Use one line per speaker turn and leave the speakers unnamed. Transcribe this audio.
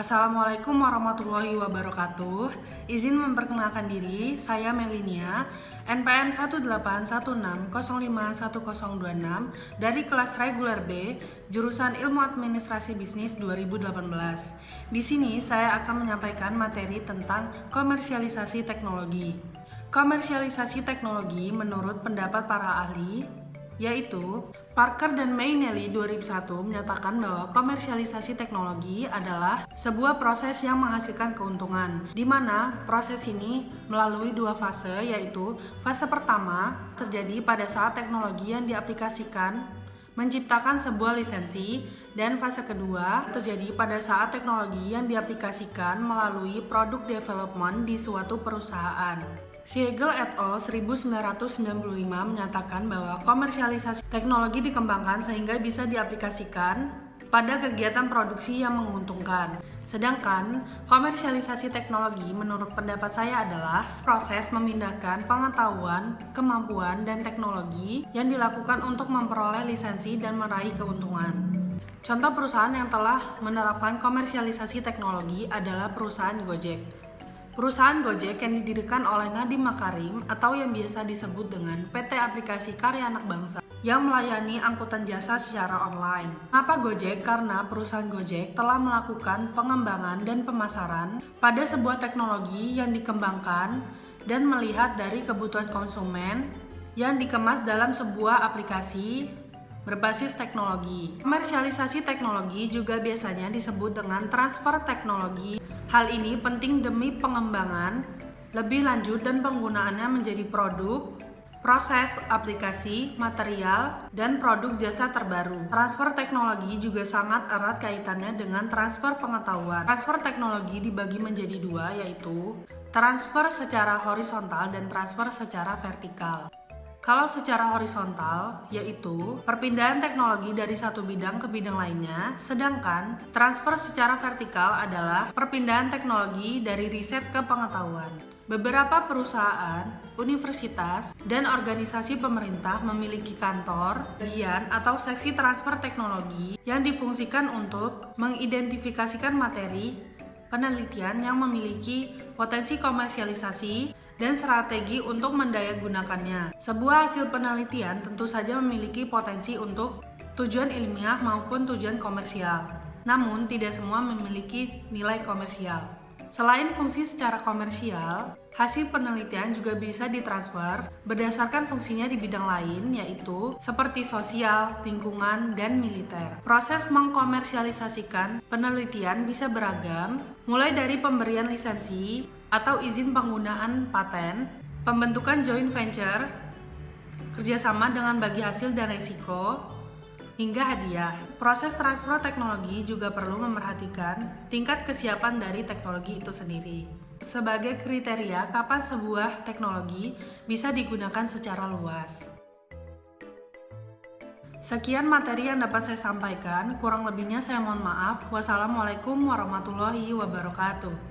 Assalamualaikum warahmatullahi wabarakatuh. Izin memperkenalkan diri, saya Melinia, NPM 181605106 dari kelas reguler B, jurusan Ilmu Administrasi Bisnis 2018. Di sini saya akan menyampaikan materi tentang komersialisasi teknologi. Komersialisasi teknologi menurut pendapat para ahli, yaitu Parker dan Mainelli 2001 menyatakan bahwa komersialisasi teknologi adalah sebuah proses yang menghasilkan keuntungan, di mana proses ini melalui dua fase, yaitu fase pertama terjadi pada saat teknologi yang diaplikasikan menciptakan sebuah lisensi, dan fase kedua terjadi pada saat teknologi yang diaplikasikan melalui produk development di suatu perusahaan. Siegel et al. 1995 menyatakan bahwa komersialisasi teknologi dikembangkan sehingga bisa diaplikasikan pada kegiatan produksi yang menguntungkan. Sedangkan komersialisasi teknologi menurut pendapat saya adalah proses memindahkan pengetahuan, kemampuan, dan teknologi yang dilakukan untuk memperoleh lisensi dan meraih keuntungan. Contoh perusahaan yang telah menerapkan komersialisasi teknologi adalah perusahaan Gojek. Perusahaan Gojek yang didirikan oleh Nadiem Makarim atau yang biasa disebut dengan PT Aplikasi Karya Anak Bangsa yang melayani angkutan jasa secara online. Kenapa Gojek? Karena perusahaan Gojek telah melakukan pengembangan dan pemasaran pada sebuah teknologi yang dikembangkan dan melihat dari kebutuhan konsumen yang dikemas dalam sebuah aplikasi berbasis teknologi. Komersialisasi teknologi juga biasanya disebut dengan transfer teknologi. Hal ini penting demi pengembangan lebih lanjut dan penggunaannya menjadi produk, proses, aplikasi, material, dan produk jasa terbaru. Transfer teknologi juga sangat erat kaitannya dengan transfer pengetahuan. Transfer teknologi dibagi menjadi dua, yaitu transfer secara horizontal dan transfer secara vertikal. Kalau secara horizontal, yaitu perpindahan teknologi dari satu bidang ke bidang lainnya, sedangkan transfer secara vertikal adalah perpindahan teknologi dari riset ke pengetahuan. Beberapa perusahaan, universitas, dan organisasi pemerintah memiliki kantor, bagian, atau seksi transfer teknologi yang difungsikan untuk mengidentifikasikan materi penelitian yang memiliki potensi komersialisasi dan strategi untuk mendayagunakannya. Sebuah hasil penelitian tentu saja memiliki potensi untuk tujuan ilmiah maupun tujuan komersial, namun tidak semua memiliki nilai komersial. Selain fungsi secara komersial, hasil penelitian juga bisa ditransfer berdasarkan fungsinya di bidang lain, yaitu seperti sosial, lingkungan, dan militer. Proses mengkomersialisasikan penelitian bisa beragam, mulai dari pemberian lisensi atau izin penggunaan paten, pembentukan joint venture, kerjasama dengan bagi hasil dan risiko, hingga hadiah. Proses transfer teknologi juga perlu memperhatikan tingkat kesiapan dari teknologi itu sendiri sebagai kriteria kapan sebuah teknologi bisa digunakan secara luas. Sekian materi yang dapat saya sampaikan, kurang lebihnya saya mohon maaf. Wassalamualaikum warahmatullahi wabarakatuh.